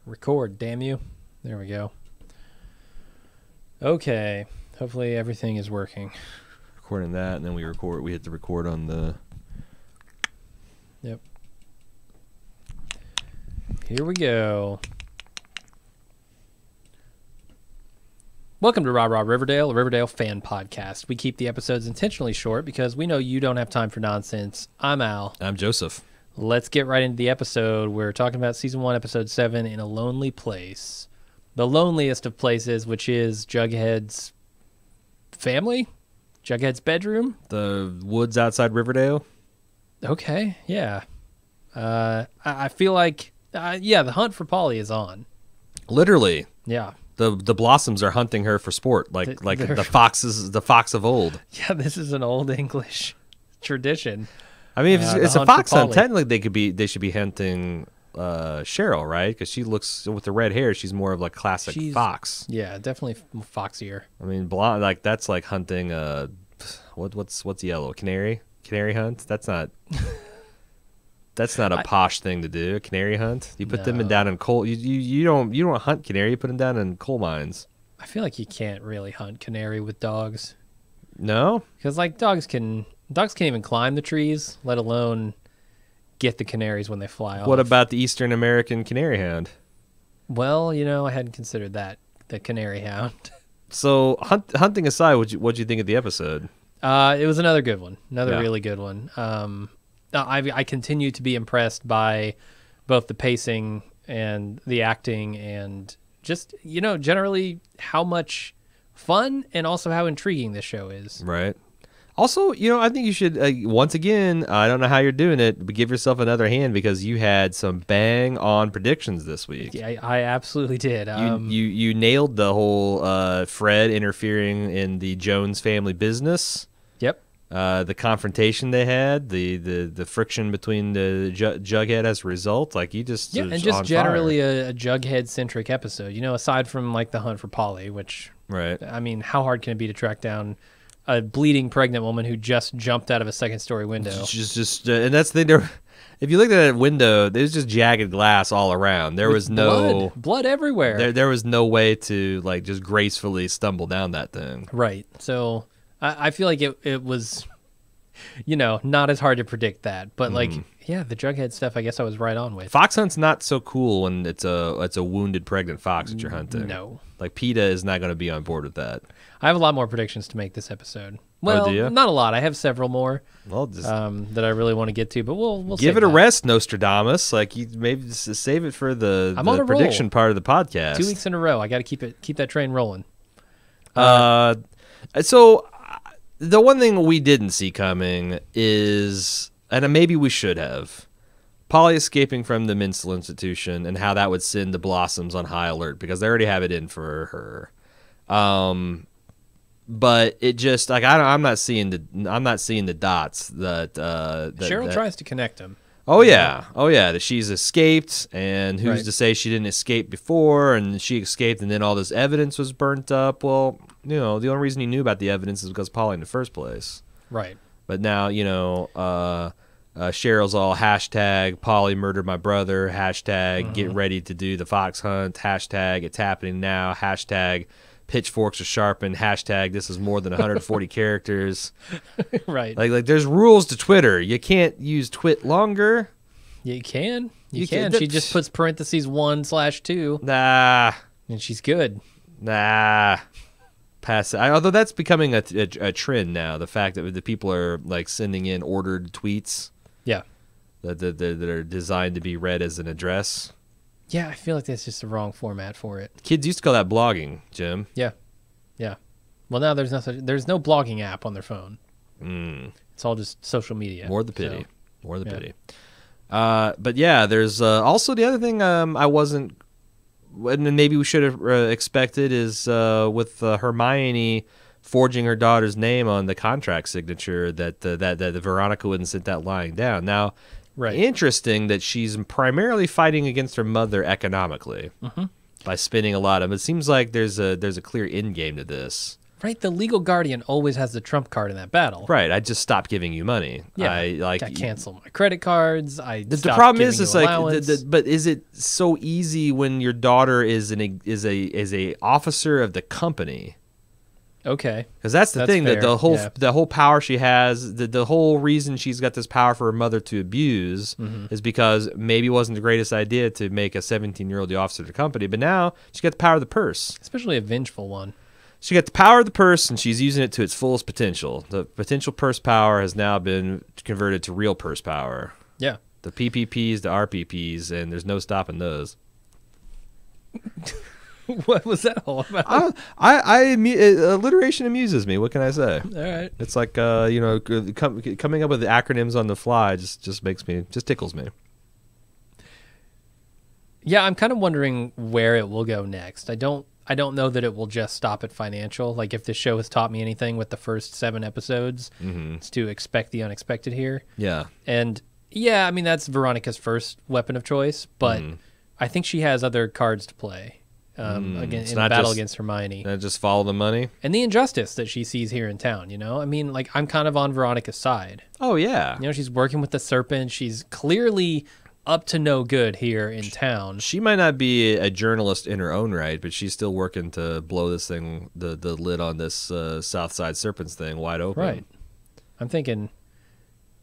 Record, damn you. There we go. Okay. Hopefully everything is working. Recording that, and then we hit the record on the... Yep. Here we go. Welcome to Rah Rah Riverdale, a Riverdale fan podcast. We keep the episodes intentionally short because we know you don't have time for nonsense. I'm Al. I'm Joseph. Let's get right into the episode. We're talking about Season 1, Episode 7, In a Lonely Place. The loneliest of places, which is Jughead's family? Jughead's bedroom? The woods outside Riverdale? Okay, yeah. I feel like, the hunt for Polly is on. Literally. Yeah. The blossoms are hunting her for sport, like the fox of old. Yeah, this is an old English tradition. I mean, if it's a fox hunt, technically they should be hunting Cheryl, right? Because she looks, with the red hair, she's more of like classic fox. Yeah, definitely foxier. I mean, blonde, like that's like hunting what's yellow? Canary hunt? That's not a posh thing to do. A canary hunt? You put them down in coal. You don't hunt canary. You put them down in coal mines. I feel like you can't really hunt canary with dogs. No, because like dogs can't even climb the trees, let alone get the canaries when they fly off. What about the Eastern American canary hound? Well, I hadn't considered that, the canary hound. So hunting aside, what'd you think of the episode? It was another good one, really good one. I continue to be impressed by both the pacing and the acting and just, generally how much fun and also how intriguing this show is. Right. Also, I think you should, once again, I don't know how you're doing it, but give yourself another hand because you had some bang-on predictions this week. Yeah, I absolutely did. You nailed the whole Fred interfering in the Jones family business. Yep. The confrontation they had, the friction between the Jughead as a result, like you just and just generally a Jughead-centric episode. Aside from like the hunt for Polly, which, right? I mean, how hard can it be to track down a bleeding pregnant woman who just jumped out of a second-story window? Just and that's the thing. If you looked at that window, there's just jagged glass all around. There was no blood everywhere. There was no way to like just gracefully stumble down that thing. Right. So I feel like it was, not as hard to predict that. But the Jughead stuff, I guess I was right on with. Fox hunt's not so cool when it's a wounded pregnant fox that you're hunting. No. Like PETA is not going to be on board with that. I have a lot more predictions to make this episode. Well, not a lot. I have several more that I really want to get to, but we'll give it a rest, Nostradamus. Like you maybe just save it for the prediction part of the podcast. 2 weeks in a row. I got to keep that train rolling. So the one thing we didn't see coming is, and maybe we should have, Polly escaping from the mental institution and how that would send the Blossoms on high alert because they already have it in for her. But it just like I'm not seeing the dots that Cheryl tries to connect them. Oh yeah, that she's escaped, and who's to say she didn't escape before, and she escaped, and then all this evidence was burnt up. Well, the only reason you knew about the evidence is because Polly in the first place. Right. But now Cheryl's all hashtag Polly murdered my brother, hashtag get ready to do the fox hunt, hashtag it's happening now, hashtag pitchforks are sharpened, hashtag this is more than 140 characters. Right. Like there's rules to Twitter. You can't use twit longer. You can. You can. She just puts parentheses 1/2. Nah. And she's good. Nah. Pass it. Although that's becoming a trend now. The fact that the people are like sending in ordered tweets. Yeah. That are designed to be read as an address. Yeah, I feel like that's just the wrong format for it. Kids used to call that blogging, Jim. Yeah. Well, now there's no blogging app on their phone. It's all just social media. More the pity. Pity. But yeah, there's also the other thing I wasn't, and maybe we should have expected is with Hermione forging her daughter's name on the contract signature that Veronica wouldn't sit that lying down. Now, right. Interesting that she's primarily fighting against her mother economically by spending a lot of. It seems like there's a clear end game to this. Right, the legal guardian always has the trump card in that battle. Right, I just stopped giving you money. Yeah, I cancel my credit cards. The problem is like, but is it so easy when your daughter is a officer of the company? Okay, because that's the thing, fair. that the whole power she has, the whole reason she's got this power for her mother to abuse is because maybe it wasn't the greatest idea to make a 17-year-old the officer of the company, but now she got the power of the purse, especially a vengeful one. She got the power of the purse, and she's using it to its fullest potential. The potential purse power has now been converted to real purse power. Yeah. The PPPs, the RPPs, and there's no stopping those. What was that all about? Alliteration amuses me. What can I say? All right. It's like, coming up with the acronyms on the fly just tickles me. Yeah, I'm kind of wondering where it will go next. I don't know that it will just stop at financial. Like, if the show has taught me anything with the first 7 episodes, it's to expect the unexpected here. Yeah. And, yeah, I mean, that's Veronica's first weapon of choice, but I think she has other cards to play in the battle against Hermione. Not just follow the money? And the injustice that she sees here in town, you know? I mean, like, I'm kind of on Veronica's side. Oh, yeah. You know, she's working with the serpent. She's clearly up to no good here in town. She might not be a journalist in her own right, but she's still working to blow this thing, the lid on this Southside Serpents thing wide open. Right. I'm thinking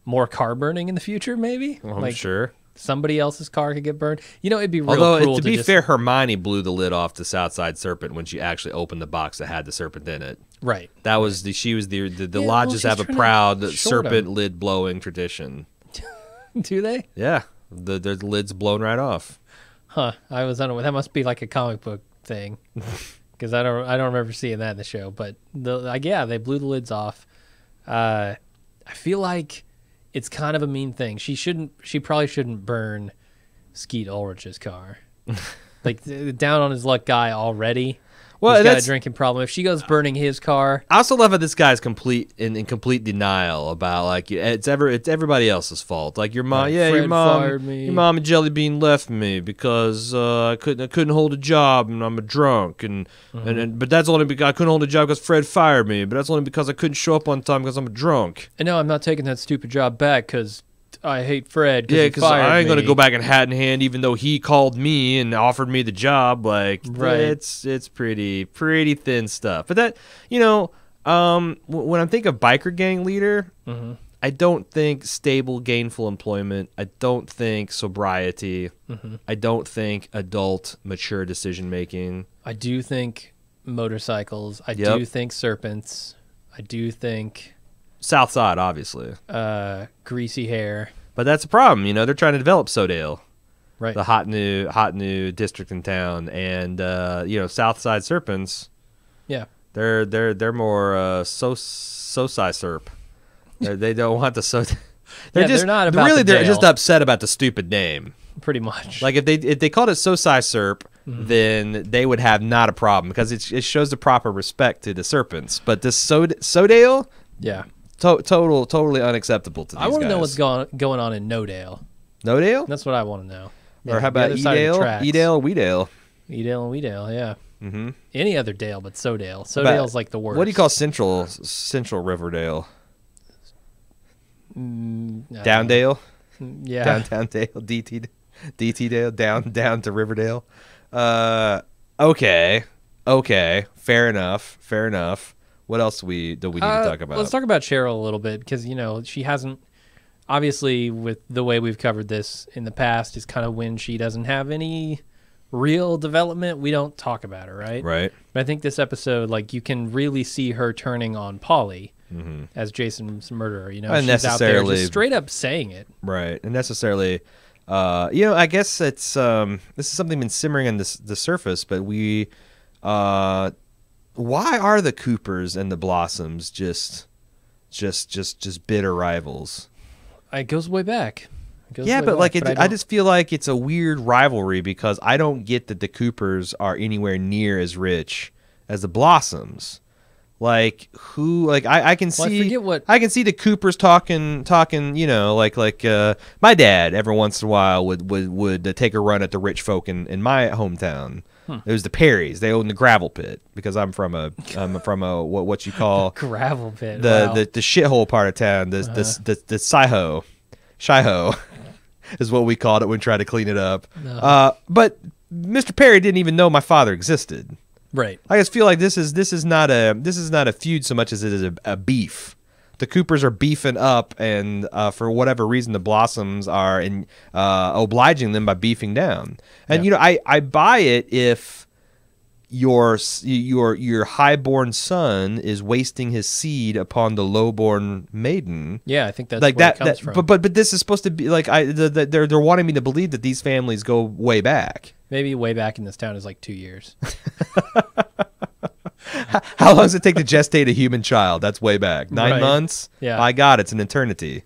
more car burning in the future, maybe? Well, I'm sure. Somebody else's car could get burned. You know, it'd be real cruel. Although, to be fair, Hermione blew the lid off the Southside Serpent when she actually opened the box that had the serpent in it. Right. That was the lodges have a proud serpent lid blowing tradition. Do they? Yeah. The lid's blown right off. Huh. I was unaware. That must be like a comic book thing, because I don't remember seeing that in the show. But they blew the lids off. I feel like it's kind of a mean thing. She probably shouldn't burn Skeet Ulrich's car. Like, down on his luck guy already. Well, he's got a drinking problem. If she goes burning his car, I also love how this guy's in complete denial about, like, it's everybody else's fault. Like, your mom, Fred fired me. Your mom and Jellybean left me because I couldn't hold a job and I'm a drunk but that's only because I couldn't hold a job because Fred fired me. But that's only because I couldn't show up on time because I'm a drunk. And no, I'm not taking that stupid job back because I hate Fred. Yeah, because I ain't gonna go back and hat in hand, even though he called me and offered me the job. Like, right. It's pretty thin stuff. But that, when I think of biker gang leader, I don't think stable, gainful employment. I don't think sobriety. I don't think adult, mature decision making. I do think motorcycles. I do think serpents. I do think South Side, obviously. Greasy hair. But that's a problem, they're trying to develop Sodale. Right. The hot new district in town. And South Side Serpents. Yeah. They're more Soci Serp. They don't want the so they're not about they're just upset about the stupid name. Pretty much. Like, if they called it Soci Serp, then they would have not a problem because it shows the proper respect to the serpents. But this Sodale, yeah. Totally unacceptable to these guys. I want to know what's going on in Nodale. Nodale? That's what I want to know. Yeah, or how about Edale? Edale or Weedale? Edale and Weedale, yeah. Mm-hmm. Any other Dale but Sodale. Sodale's like the worst. What do you call Central Riverdale? Downdale? Yeah. Downtown Dale? DT Dale? Down to Riverdale? Okay. Fair enough. What else do we need to talk about? Let's talk about Cheryl a little bit because, she hasn't, obviously, with the way we've covered this in the past, is kind of when she doesn't have any real development. We don't talk about her, right? Right. But I think this episode, like, you can really see her turning on Polly as Jason's murderer. She's out there just straight up saying it. Right. And necessarily, I guess it's this is something been simmering on the surface, but we... why are the Coopers and the Blossoms just bitter rivals? It goes way back. I just feel like it's a weird rivalry because I don't get that the Coopers are anywhere near as rich as the Blossoms. Like who? Like I can Well, I see. forget what- I can see the Coopers talking. You know, like my dad every once in a while would take a run at the rich folk in my hometown. It was the Perrys. They owned the gravel pit because I'm from a what you call Gravel pit. the shithole part of town. The Shiho is what we called it when we tried to clean it up. But Mr. Perry didn't even know my father existed. Right. I just feel like this is not a feud so much as it is a beef. The Coopers are beefing up, and for whatever reason, the Blossoms are obliging them by beefing down. And you know, I buy it if your highborn son is wasting his seed upon the lowborn maiden. Yeah, I think that's like where that. it comes from. But this is supposed to be like they're wanting me to believe that these families go way back. Maybe way back in this town is like 2 years. How long does it take to gestate a human child? That's way back. 9 months? Yeah. My God, it's an eternity.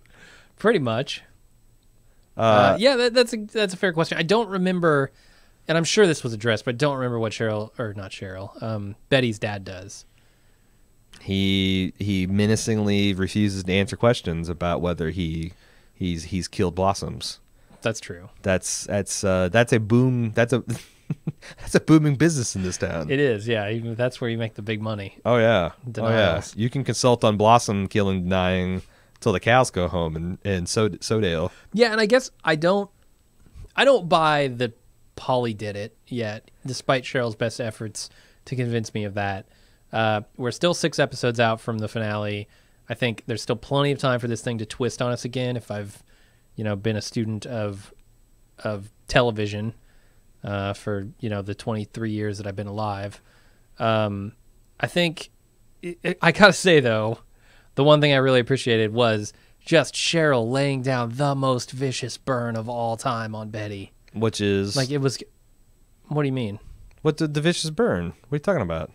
Pretty much. Yeah, that's a fair question. I don't remember, and I'm sure this was addressed, but I don't remember what Betty's dad does. He menacingly refuses to answer questions about whether he's killed Blossoms. That's true. That's a boom. That's a booming business in this town. It is, yeah. That's where you make the big money. Oh yeah. Denials. Oh yeah. You can consult on Blossom killing, denying till the cows go home in Sodale. Yeah, and I guess I don't buy that Polly did it yet, despite Cheryl's best efforts to convince me of that. We're still 6 episodes out from the finale. I think there's still plenty of time for this thing to twist on us again. If I've, been a student of television for the 23 years that I've been alive, I think I gotta say though, the one thing I really appreciated was just Cheryl laying down the most vicious burn of all time on Betty. Which is like it was. What do you mean? What the vicious burn? What are you talking about?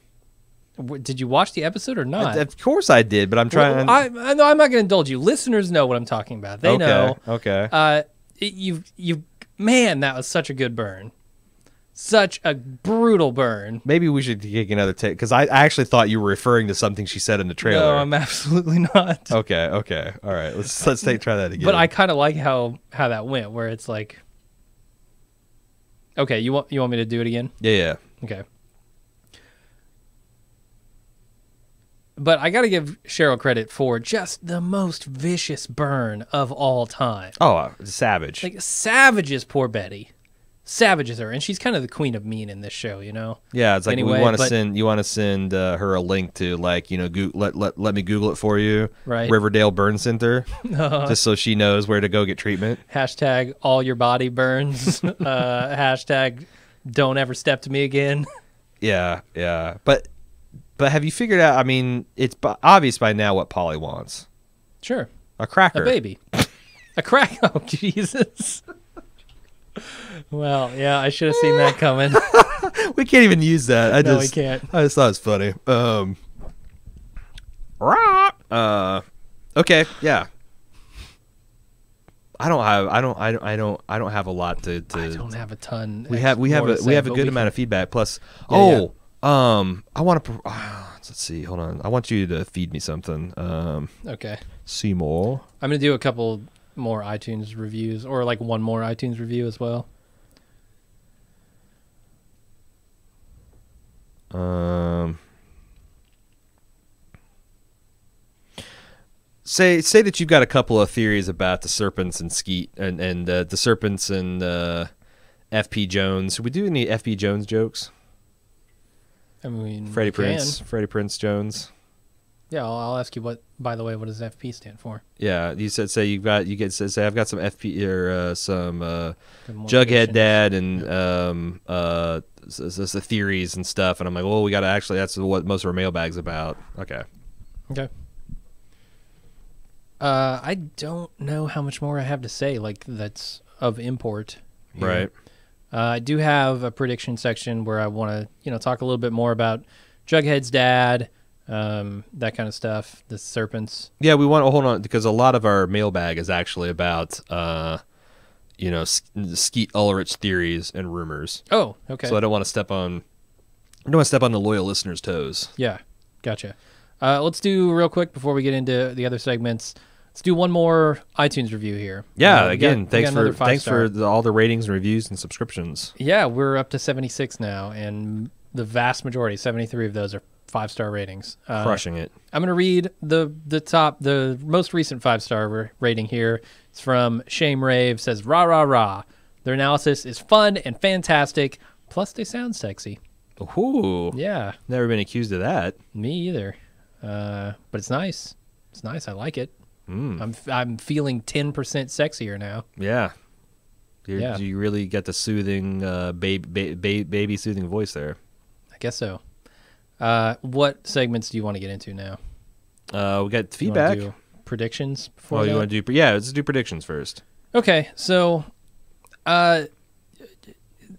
Did you watch the episode or not? Of course I did, but I'm trying. Well, I know I'm not going to indulge you. Listeners know what I'm talking about. They know. Okay. Man, that was such a good burn. Such a brutal burn. Maybe we should take another take because I actually thought you were referring to something she said in the trailer. No, I'm absolutely not. Okay. All right. Let's try that again. But I kind of like how that went, where it's like, okay, you want me to do it again? Yeah. Okay. But I got to give Cheryl credit for just the most vicious burn of all time. Oh, savage. Like, savages poor Betty. Savages her. And she's kind of the queen of mean in this show, Yeah, it's like anyway, you want to send her a link to, like, let me Google it for you. Right. Riverdale Burn Center. Just so she knows where to go get treatment. Hashtag all your body burns. Hashtag don't ever step to me again. Yeah. But have you figured out, I mean, it's obvious by now what Polly wants. Sure. A cracker. A baby. A crack. Oh, Jesus. Well, yeah, I should have seen that coming. We can't even use that. We can't. I just thought it was funny. Okay, yeah. I don't have a lot to I don't have a ton. We have a good amount of feedback. Plus, I want to. Let's see. Hold on. I want you to feed me something. Okay. Seymour. I'm gonna do a couple more iTunes reviews, or like one more iTunes review as well. Say that you've got a couple of theories about the Serpents and Skeet and the Serpents and F.P. Jones. Should we do any F.P. Jones jokes? I mean, Freddie Prinze Jones. Yeah, I'll ask you what. By the way, what does FP stand for? Yeah, you said say I've got some FP or some Jughead Dad and the theories and stuff, and I'm like, well, we got to actually. That's what most of our mailbag's about. Okay. I don't know how much more I have to say. Like that's of import. Here. Right. I do have a prediction section where I want to, talk a little bit more about Jughead's dad, that kind of stuff, the serpents. Yeah, we want to hold on because a lot of our mailbag is actually about, Skeet Ulrich theories and rumors. Oh, okay. So I don't want to step on the loyal listeners' toes. Yeah, gotcha. Let's do real quick before we get into the other segments. Let's do one more iTunes review here. Yeah, thanks for all the ratings and reviews and subscriptions. Yeah, we're up to 76 now, and the vast majority, 73 of those are 5-star ratings. Crushing it. I'm going to read the most recent 5-star rating here. It's from Shame Rave. Says, rah, rah, rah. Their analysis is fun and fantastic, plus they sound sexy. Ooh. Yeah. Never been accused of that. Me either. But it's nice. It's nice. I like it. I'm feeling 10% sexier now. Yeah. Yeah. You really get the soothing, baby soothing voice there. I guess so. What segments do you want to get into now? We got feedback. Do predictions before you want to do? Yeah, let's do predictions first. Okay, so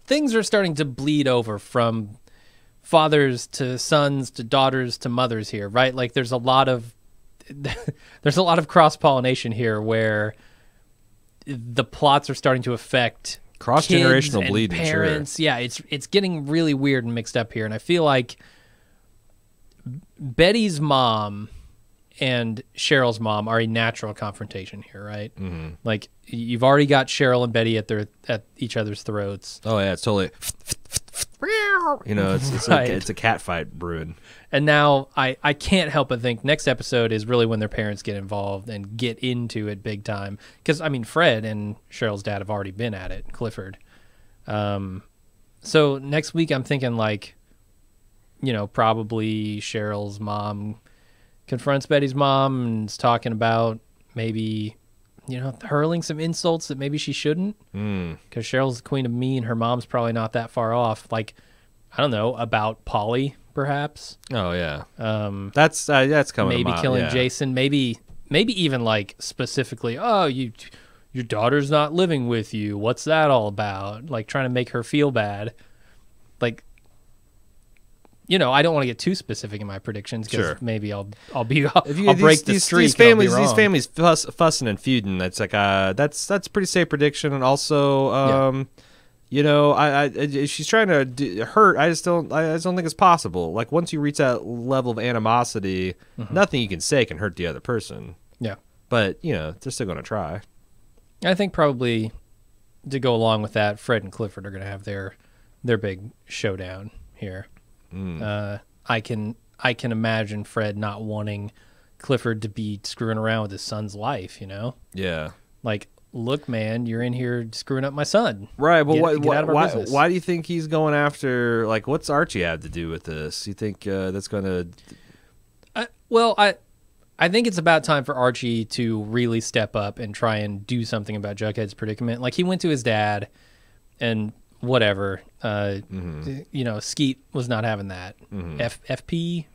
things are starting to bleed over from fathers to sons to daughters to mothers here, right? Like there's a lot of cross-pollination here where the plots are starting to affect cross-generational bleeding. Parents, sure. Yeah, it's getting really weird and mixed up here, and I feel like Betty's mom and Cheryl's mom are a natural confrontation here, right? Mm-hmm. Like you've already got Cheryl and Betty at each other's throats. Oh yeah, it's totally. It's right. It's a cat fight brewing. And now I can't help but think next episode is really when their parents get involved and get into it big time. Because, I mean, Fred and Cheryl's dad have already been at it, Clifford. So next week I'm thinking probably Cheryl's mom confronts Betty's mom and is talking about maybe, hurling some insults that maybe she shouldn't. Because Cheryl's the queen of mean. Her mom's probably not that far off. Like, I don't know, about Polly, perhaps. Oh yeah. That's coming. Maybe killing Jason. Maybe even like specifically, oh, your daughter's not living with you. What's that all about? Like trying to make her feel bad. Like, I don't want to get too specific in my predictions because maybe I'll break the streak. These families fussing and feuding. That's like that's a pretty safe prediction. And also, she's trying to hurt. I just don't think it's possible. Like once you reach that level of animosity, nothing you can say can hurt the other person. Yeah, but they're still going to try. I think probably to go along with that, Fred and Clifford are going to have their big showdown here. I can imagine Fred not wanting Clifford to be screwing around with his son's life, Yeah. Like, look, man, you're in here screwing up my son. Right, but why do you think he's going after, like, what's Archie have to do with this? You think that's going to... I think it's about time for Archie to really step up and try and do something about Jughead's predicament. Like, he went to his dad and... whatever, Skeet was not having that. FP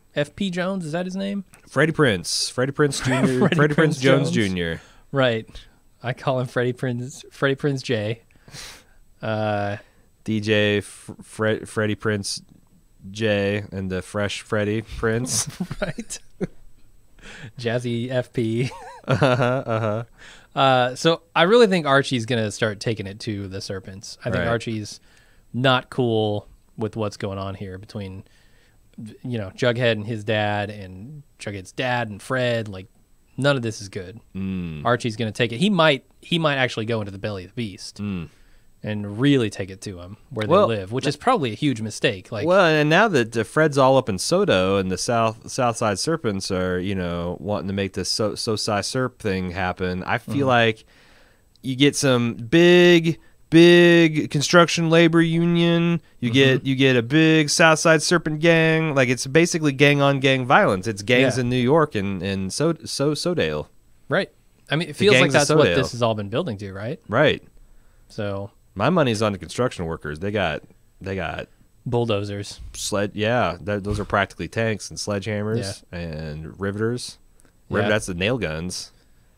Jones, is that his name? Freddie Prinze Jr. Freddie Prinze Jones Jr. Right, I call him Freddie Prinze J. DJ Freddie Prinze J and the Fresh Freddie Prinze. Right. Jazzy FP. Uh-huh. So I really think Archie's going to start taking it to the Serpents. I think Archie's not cool with what's going on here between, Jughead and his dad and Jughead's dad and Fred. Like, none of this is good. Archie's going to take it. He might actually go into the belly of the beast and really take it to him where they live, which is probably a huge mistake. Like, and now that Fred's all up in Soto and the South Side Serpents are, wanting to make this So-Sci Serp thing happen, I feel like you get some big construction labor union. You get a big Southside Serpent gang. Like, it's basically gang on gang violence. It's gangs in New York and Sodale. Right. I mean, it feels like that's what this has all been building to, right? Right. So my money's on the construction workers. They got bulldozers. Those are practically tanks and sledgehammers and riveters. That's the nail guns.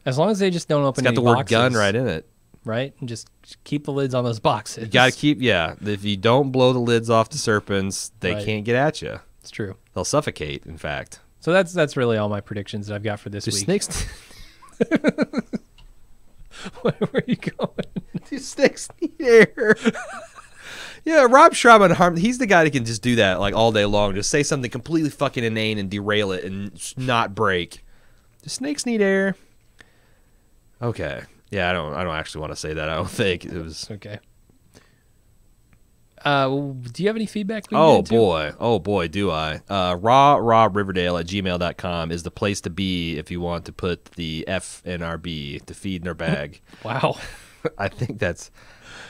As long as they just don't open it's got any the word boxes, gun right in it. Right? And just keep the lids on those boxes. You got to keep, if you don't blow the lids off the serpents, they can't get at you. It's true. They'll suffocate, in fact. So that's really all my predictions that I've got for this week. Snakes... Where are you going? Do snakes need air? Yeah, Rob Schrauber, he's the guy that can just do that like all day long. Just say something completely fucking inane and derail it and not break. Do snakes need air? Okay. Yeah, I don't actually want to say that. I don't think it was okay. Do you have any feedback? Oh boy, do I. rawriverdale@gmail.com is the place to be if you want to put the FNRB to feed in our bag. Wow. I think that's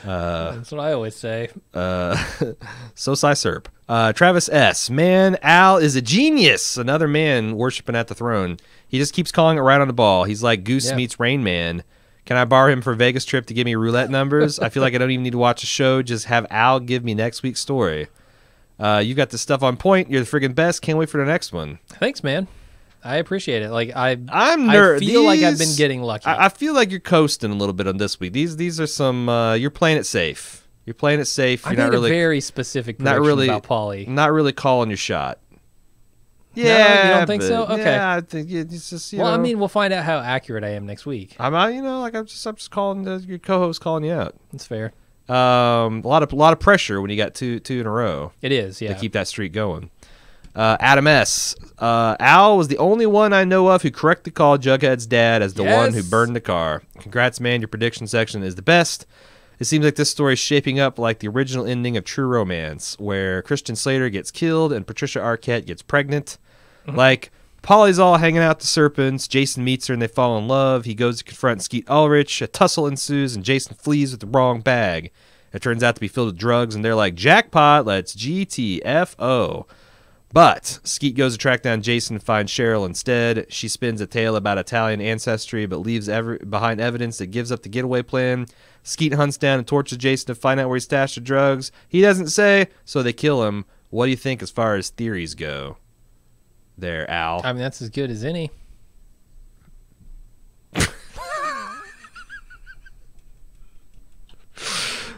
what I always say. Sosai Serp. Travis S. Man, Al is a genius. Another man worshiping at the throne. He just keeps calling it right on the ball. He's like Goose meets Rain Man. Can I borrow him for Vegas trip to give me roulette numbers? I feel like I don't even need to watch a show. Just have Al give me next week's story. You got the stuff on point. You're the friggin' best. Can't wait for the next one. Thanks, man. I appreciate it. Like I feel like I've been getting lucky. I feel like you're coasting a little bit on this week. These are some. You're playing it safe. You're playing it safe. You're not really a very specific prediction about Pauly. Not really calling your shot. Yeah, no, you don't think so? Okay. Yeah, I think it's just. I mean, we'll find out how accurate I am next week. I'm just calling your co-host calling you out. That's fair. A lot of pressure when you got two in a row. It is, yeah. To keep that streak going. Adam S. Al was the only one I know of who correctly called Jughead's dad as the one who burned the car. Congrats, man. Your prediction section is the best. It seems like this story is shaping up like the original ending of True Romance, where Christian Slater gets killed and Patricia Arquette gets pregnant. Like, Polly's all hanging out the Serpents. Jason meets her and they fall in love. He goes to confront Skeet Ulrich. A tussle ensues and Jason flees with the wrong bag. It turns out to be filled with drugs and they're like, jackpot, let's GTFO. But Skeet goes to track down Jason and find Cheryl instead. She spins a tale about Italian ancestry but leaves behind evidence that gives up the getaway plan. Skeet hunts down and tortures Jason to find out where he stashed the drugs. He doesn't say, so they kill him. What do you think as far as theories go? There, Al. I mean, that's as good as any.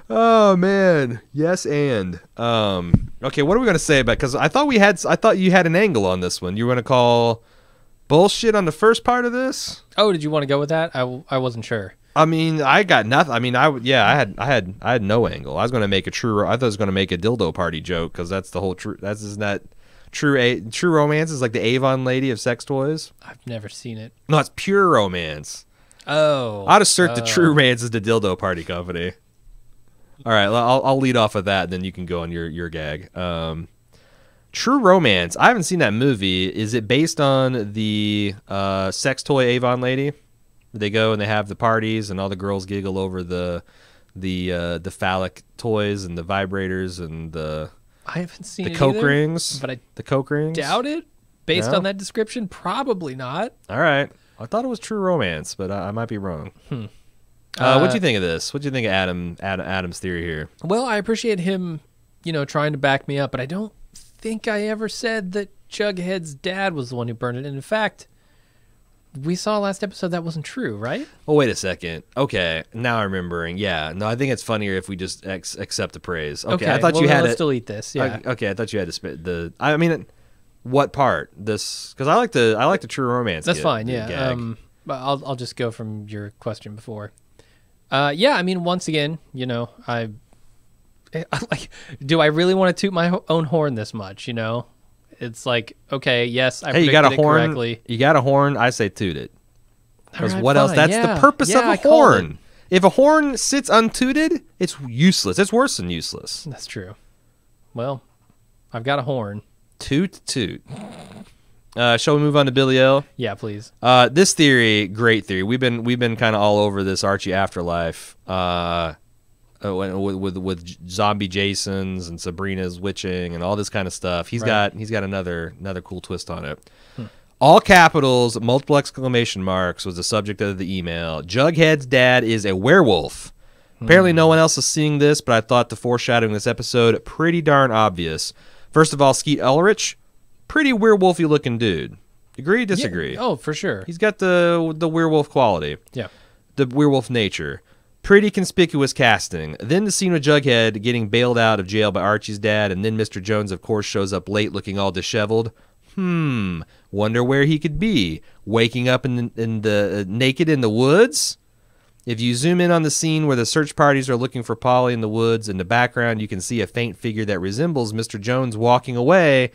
Oh man, yes, and okay. What are we gonna say about? Because I thought you had an angle on this one. You were gonna call bullshit on the first part of this. Oh, did you want to go with that? I wasn't sure. I mean, I got nothing. I mean, I had no angle. I was gonna make I thought I was gonna make a dildo party joke because that's the whole true. That's isn't that. True Romance is like the Avon lady of sex toys. I've never seen it. No, it's Pure Romance. Oh. I'd assert the True Romance is the dildo party company. All right, I'll lead off with that, and then you can go on your gag. True Romance. I haven't seen that movie. Is it based on the sex toy Avon lady? They go and they have the parties, and all the girls giggle over the phallic toys and the vibrators and the. I haven't seen the it Coke either, rings. but I the Coke rings. Doubt it. Based on that description, probably not. All right. I thought it was True Romance, but I might be wrong. What do you think of this? What do you think of Adam's theory here? Well, I appreciate him, trying to back me up, but I don't think I ever said that Jughead's dad was the one who burned it. And in fact, we saw last episode that wasn't true, right? Oh, wait a second. Okay, now I'm remembering. Yeah, no, I think it's funnier if we just accept the praise. Okay, I thought you had to still eat this. Yeah. Okay, I thought you had to spit the. I mean, what part? This because I like the True Romance. That's fine. Yeah. But I'll just go from your question before. Yeah. I mean, once again, I like. Do I really want to toot my own horn this much? It's like, okay, yes, I predicted it correctly. You got a horn, I say toot it. Because what else? That's the purpose of a I horn. If a horn sits untooted, it's useless. It's worse than useless. That's true. Well, I've got a horn. Toot, toot. Shall we move on to Billy L? Yeah, please. This theory, great theory. We've been kind of all over this Archie afterlife. With zombie Jasons and Sabrina's witching and all this kind of stuff. He's got another cool twist on it. All capitals, multiple exclamation marks was the subject of the email. Jughead's dad is a werewolf. Apparently no one else is seeing this, but I thought the foreshadowing this episode pretty darn obvious. First of all, Skeet Ulrich, pretty werewolfy looking dude. Agree? Disagree? Yeah. Oh, for sure. He's got the werewolf quality. Yeah. The werewolf nature. Pretty conspicuous casting. Then the scene with Jughead getting bailed out of jail by Archie's dad, and then Mr. Jones, of course, shows up late looking all disheveled. Wonder where he could be. Waking up in the naked in the woods? If you zoom in on the scene where the search parties are looking for Polly in the woods, in the background, you can see a faint figure that resembles Mr. Jones walking away.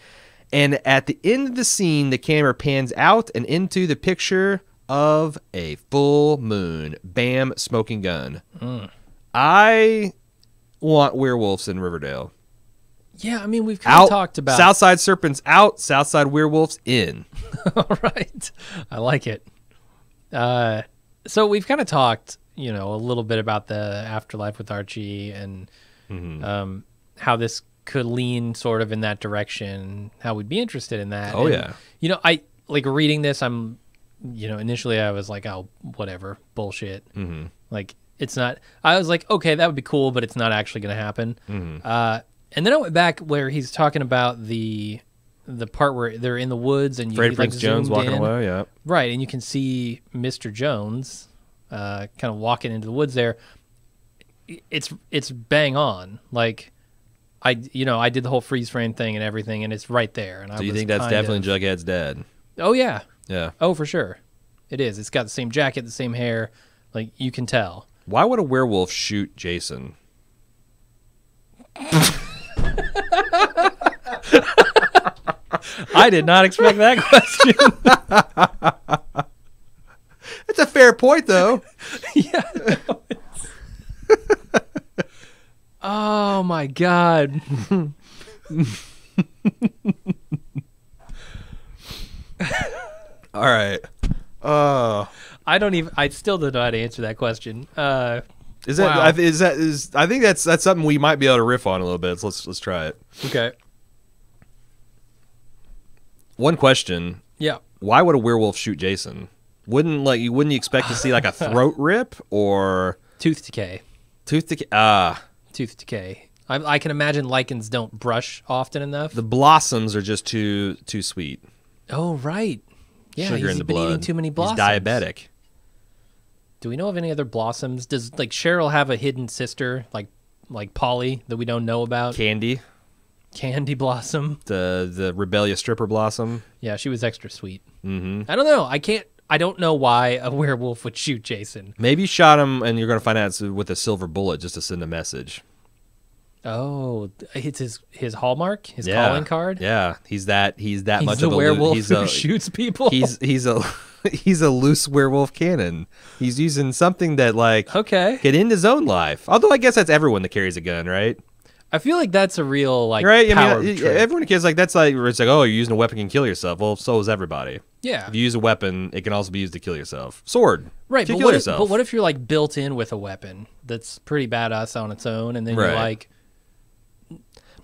And at the end of the scene, the camera pans out and into the picture of a full moon. Bam, smoking gun. I want werewolves in Riverdale. Yeah, I mean, we've kind of talked about... Southside Serpents out, Southside Werewolves in. All right. I like it. So we've kind of talked, you know, a little bit about the afterlife with Archie and how this could lean sort of in that direction, how we'd be interested in that. Oh, and, yeah. You know, I like reading this, initially I was like, oh, whatever, bullshit. Like, it's not... I was like, okay, that would be cool, but it's not actually going to happen. And then I went back where he's talking about the part where they're in the woods and Freddie Prinze Jones walking away, yeah. Right, and you can see Mr. Jones kind of walking into the woods there. It's bang on. Like, I did the whole freeze frame thing and everything, and it's right there. And so you think that's definitely Jughead's dad? Oh, yeah. Yeah. Oh, for sure. It is. It's got the same jacket, the same hair. Like, you can tell. Why would a werewolf shoot Jason? I did not expect that question. It's a fair point, though. Yeah. No, oh my God. All right. I still don't know how to answer that question. I think that's something we might be able to riff on a little bit. So let's try it. Okay. One question. Yeah. Why would a werewolf shoot Jason? Wouldn't you expect to see like a throat rip or tooth decay? Tooth decay. Tooth decay. I can imagine lichens don't brush often enough. The blossoms are just too sweet. Oh, right. Yeah, Sugar in the blood. Eating too many blossoms. He's diabetic. Do we know of any other blossoms? Does like Cheryl have a hidden sister like Polly that we don't know about? Candy Blossom. The rebellious stripper Blossom. Yeah, she was extra sweet. I don't know. I don't know why a werewolf would shoot Jason. Maybe you shot him, and you're going to find out it's with a silver bullet just to send a message. Oh, it's his hallmark, his calling card. Yeah, he's that much the of a werewolf who shoots people. He's a loose werewolf cannon. He's using something that get in his own life. Although I guess that's everyone that carries a gun, right? I feel like that's a real right. Power I mean, trip. everyone kids that's like where it's like, oh, you're using a weapon can kill yourself. Well, so is everybody. Yeah. If you use a weapon, it can also be used to kill yourself. Sword. Right. But what if you're like built in with a weapon that's pretty badass on its own, and then you're like,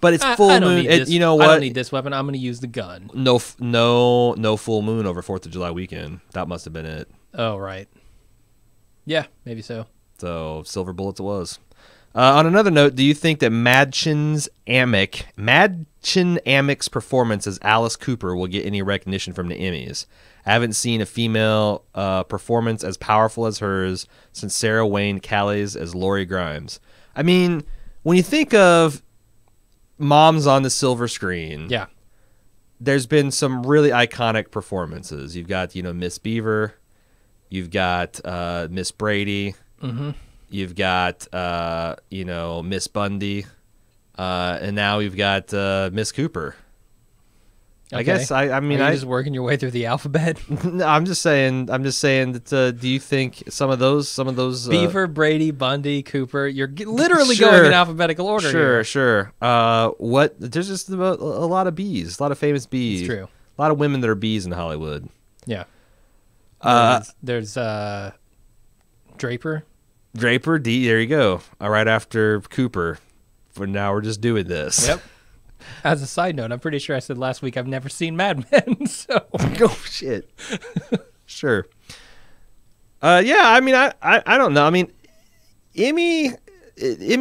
but it's full moon. You know what? I don't need this weapon. I'm going to use the gun. No full moon over 4th of July weekend. That must have been it. Oh, right. Yeah, maybe so. So silver bullets it was. On another note, do you think that Madchen Amick's performance as Alice Cooper will get any recognition from the Emmys? I haven't seen a female performance as powerful as hers since Sarah Wayne Callies as Lori Grimes. I mean, when you think of moms on the silver screen, yeah, there's been some really iconic performances. You've got, Miss Beaver, you've got Miss Brady, you've got Miss Bundy, and now we've got Miss Cooper. Okay. I guess I mean, are you just working your way through the alphabet? No, I'm just saying that. Do you think some of those Beaver, Brady, Bundy, Cooper? You're literally going in alphabetical order. Sure. There's just a lot of bees, a lot of famous bees. It's true. A lot of women that are bees in Hollywood. Yeah. There's Draper. Draper, D. There you go. Right after Cooper. For now, we're just doing this. Yep. As a side note, I'm pretty sure I said last week I've never seen Mad Men. So, oh shit. Sure. Yeah. I mean, I don't know. I mean, Emmy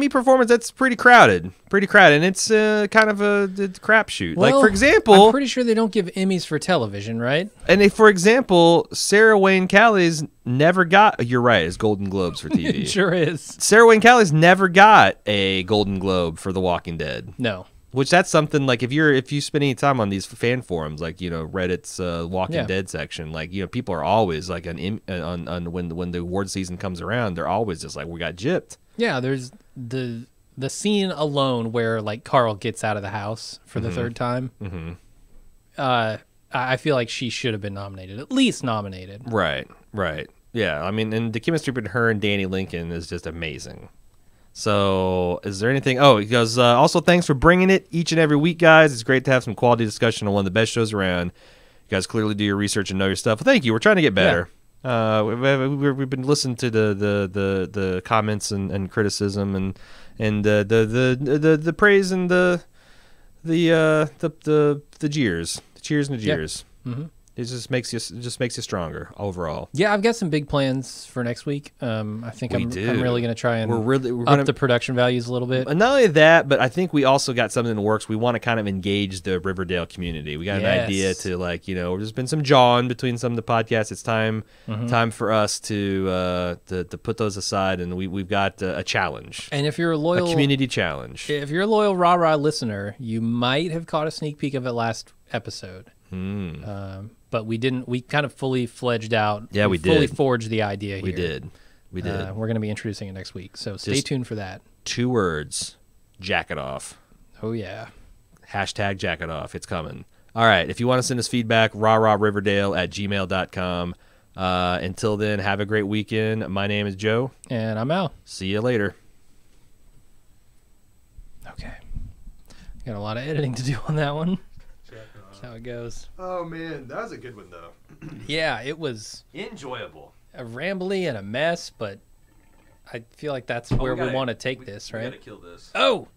performance, that's pretty crowded, and it's kind of a crapshoot. Well, like, for example, I'm pretty sure they don't give Emmys for television, right? And for example, Sarah Wayne Callies never got. You're right, it's Golden Globes for TV. It sure is. Sarah Wayne Callies never got a Golden Globe for The Walking Dead. No. Which that's something like if you spend any time on these fan forums, like Reddit's Walking Dead section, like people are always like on when the award season comes around, they're always just like we got gypped. Yeah, there's the scene alone where like Carl gets out of the house for the third time. Mm-hmm. I feel like she should have been nominated, at least nominated. Right. Yeah, I mean, and the chemistry between her and Danny Lincoln is just amazing. So, is there anything? Oh, he goes, also, thanks for bringing it each and every week, guys. It's great to have some quality discussion on one of the best shows around. You guys clearly do your research and know your stuff. Well, thank you. We're trying to get better. Yeah. We've been listening to the comments and criticism and the praise and the jeers, the cheers and the jeers. Yeah. Mm-hmm. It just makes you stronger overall. Yeah, I've got some big plans for next week. I think I'm really going to try and we're up the production values a little bit. And not only that, but I think we also got something in the works. We want to kind of engage the Riverdale community. We got an idea to there's been some jawing between some of the podcasts. It's time for us to put those aside, and we've got a challenge. And if you're a community challenge, if you're a loyal Rah Rah listener, you might have caught a sneak peek of it last episode. But we didn't. We kind of fully fledged out. Yeah, we did. Fully forged the idea here. We did. We're going to be introducing it next week, so stay tuned for that. 2 words: jacket off. Oh yeah. # jacket off. It's coming. All right. If you want to send us feedback, rahrahRiverdale@gmail.com. Until then, have a great weekend. My name is Joe, and I'm Al. See you later. Okay. Got a lot of editing to do on that one. How it goes. Oh man, that was a good one though. Yeah, it was enjoyable. A rambly and a mess, but I feel like that's where we want to take this, right? We gotta kill this. Oh.